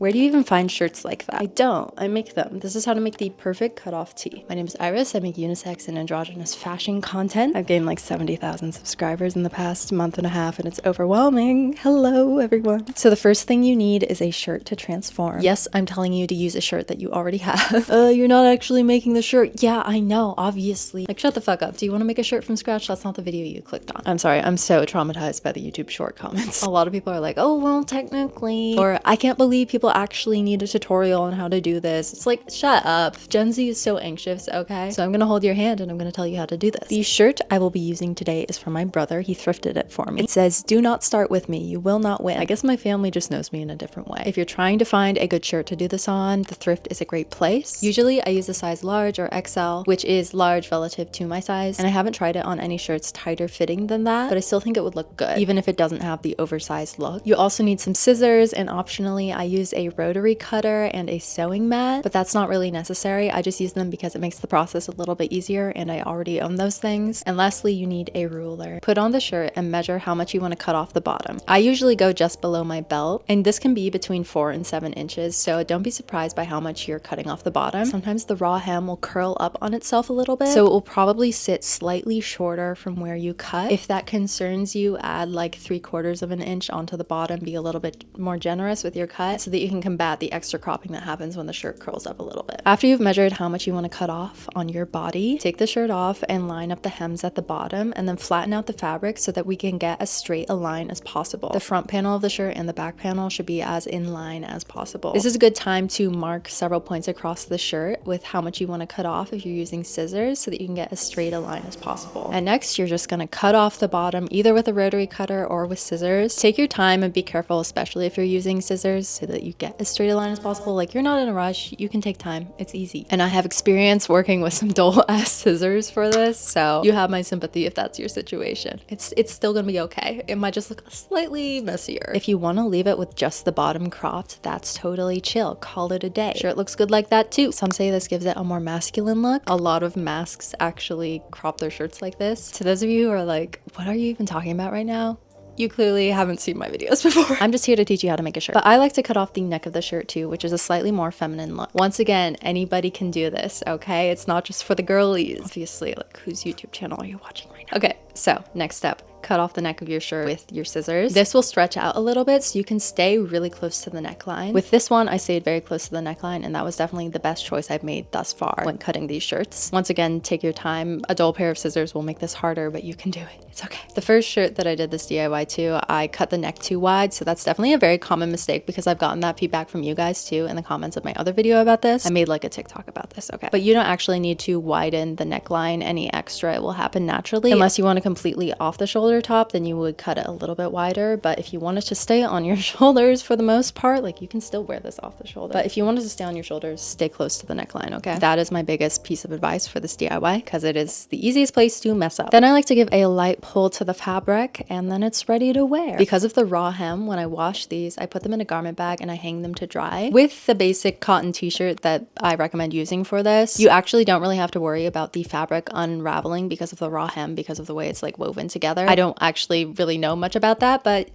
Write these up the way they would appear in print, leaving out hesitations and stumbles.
Where do you even find shirts like that? I don't. I make them. This is how to make the perfect cutoff tee. My name is Iris. I make unisex and androgynous fashion content. I've gained like 70,000 subscribers in the past month and a half, and it's overwhelming. Hello, everyone. So the first thing you need is a shirt to transform. Yes, I'm telling you to use a shirt that you already have. You're not actually making the shirt. Yeah, I know, obviously. Like, shut the fuck up. Do you want to make a shirt from scratch? That's not the video you clicked on. I'm sorry. I'm so traumatized by the YouTube short comments. A lot of people are like, oh, well, technically. Or, I can't believe people actually need a tutorial on how to do this. It's like, shut up. Gen Z is so anxious, okay? So I'm gonna hold your hand and I'm gonna tell you how to do this. The shirt I will be using today is from my brother. He thrifted it for me. It says, do not start with me. You will not win. I guess my family just knows me in a different way. If you're trying to find a good shirt to do this on, the thrift is a great place. Usually I use a size large or XL, which is large relative to my size. And I haven't tried it on any shirts tighter fitting than that, but I still think it would look good, even if it doesn't have the oversized look. You also need some scissors, and optionally I use a rotary cutter and a sewing mat, but that's not really necessary. I just use them because it makes the process a little bit easier and I already own those things. And lastly, you need a ruler. Put on the shirt and measure how much you want to cut off the bottom. I usually go just below my belt, and this can be between 4 and 7 inches, so don't be surprised by how much you're cutting off the bottom. Sometimes the raw hem will curl up on itself a little bit, so it will probably sit slightly shorter from where you cut. If that concerns you, add like 3/4 of an inch onto the bottom. Be a little bit more generous with your cut so that you can combat the extra cropping that happens when the shirt curls up a little bit. After you've measured how much you want to cut off on your body, take the shirt off and line up the hems at the bottom, and then flatten out the fabric so that we can get as straight a line as possible. The front panel of the shirt and the back panel should be as in line as possible. This is a good time to mark several points across the shirt with how much you want to cut off if you're using scissors, so that you can get as straight a line as possible. And next, you're just going to cut off the bottom either with a rotary cutter or with scissors. Take your time and be careful, especially if you're using scissors, so that you get as straight a line as possible. Like, you're not in a rush. You can take time. It's easy. And I have experience working with some dull ass scissors for this, so you have my sympathy if that's your situation. It's still gonna be okay. It might just look slightly messier. If you want to leave it with just the bottom cropped, that's totally chill. Call it a day. Sure, it looks good like that too. Some say this gives it a more masculine look. A lot of masks actually crop their shirts like this. To those of you who are like, what are you even talking about right now? You clearly haven't seen my videos before. I'm just here to teach you how to make a shirt. But I like to cut off the neck of the shirt too, which is a slightly more feminine look. Once again, anybody can do this, okay? It's not just for the girlies. Obviously, like, whose YouTube channel are you watching right now? Okay, so next step. Cut off the neck of your shirt with your scissors. This will stretch out a little bit so you can stay really close to the neckline. With this one, I stayed very close to the neckline, and that was definitely the best choice I've made thus far when cutting these shirts. Once again, take your time. A dull pair of scissors will make this harder, but you can do it. It's okay. The first shirt that I did this DIY to, I cut the neck too wide, so that's definitely a very common mistake because I've gotten that feedback from you guys too in the comments of my other video about this. I made like a TikTok about this, okay? But you don't actually need to widen the neckline any extra. It will happen naturally. Unless you want to completely off the shoulder top, then you would cut it a little bit wider. But if you want it to stay on your shoulders for the most part, like, you can still wear this off the shoulder. But if you want it to stay on your shoulders, stay close to the neckline, okay? That is my biggest piece of advice for this DIY because it is the easiest place to mess up. Then I like to give a light pull to the fabric, and then it's ready to wear. Because of the raw hem, when I wash these, I put them in a garment bag and I hang them to dry. With the basic cotton t-shirt that I recommend using for this, you actually don't really have to worry about the fabric unraveling because of the raw hem, because of the way it's like woven together. I don't actually really know much about that, but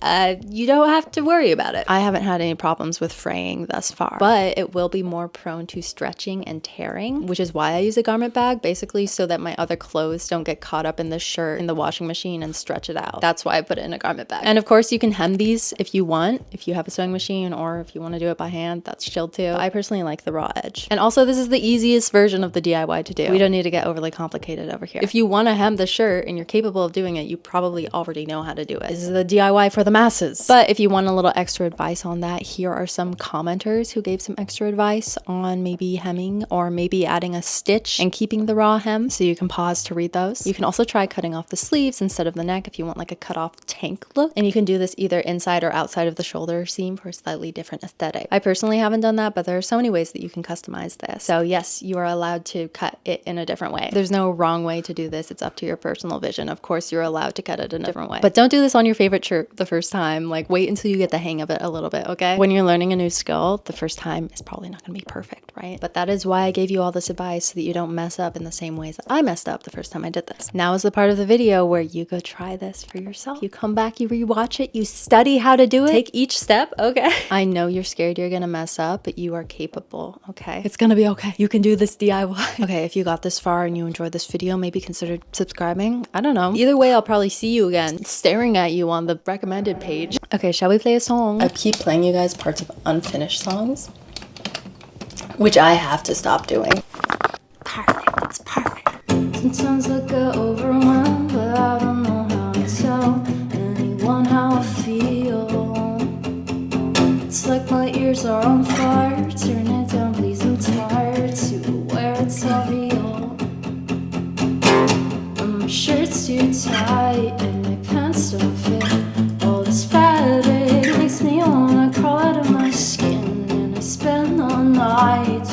you don't have to worry about it. I haven't had any problems with fraying thus far, but it will be more prone to stretching and tearing, which is why I use a garment bag, basically so that my other clothes don't get caught up in the shirt in the washing machine and stretch it out. That's why I put it in a garment bag. And of course you can hem these if you want, if you have a sewing machine, or if you want to do it by hand, that's chill too. I personally like the raw edge. And also, this is the easiest version of the DIY to do. We don't need to get overly complicated over here. If you want to hem the shirt and you're capable of doing it, you probably already know how to do it. This is the DIY for the masses. But if you want a little extra advice on that, here are some commenters who gave some extra advice on maybe hemming or maybe adding a stitch and keeping the raw hem, so you can pause to read those. You can also try cutting off the sleeves instead of the neck if you want like a cut off tank look, and you can do this either inside or outside of the shoulder seam for a slightly different aesthetic. I personally haven't done that, but there are so many ways that you can customize this. So yes, you are allowed to cut it in a different way. There's no wrong way to do this. It's up to your personal vision. Of course, you're allowed to cut it in a different way, but don't do this on your favorite shirt the first time. Like, wait until you get the hang of it a little bit, okay? When you're learning a new skill, the first time is probably not gonna be perfect, right? right? But that is why I gave you all this advice, so that you don't mess up in the same ways that I messed up the first time I did this. Now is the part of the video where you go try this for yourself. You come back, you rewatch it, you study how to do it, take each step, okay? I know you're scared you're gonna mess up, but you are capable, okay? It's gonna be okay. You can do this DIY. Okay, if you got this far and you enjoyed this video, maybe consider subscribing. I don't know. Either way, I'll probably see you again staring at you on the recommended page. Okay, shall we play a song? I keep playing you guys parts of unfinished songs, which I have to stop doing. Perfect, it's perfect. Sometimes I get overwhelmed, but I don't know how to tell anyone how I feel. It's like my ears are on fire. Turn it down, please, I'm tired to where it's all real. And my shirt's too tight and my pants don't fit. All this fabric makes me wanna crawl out of my skin, and I spend all night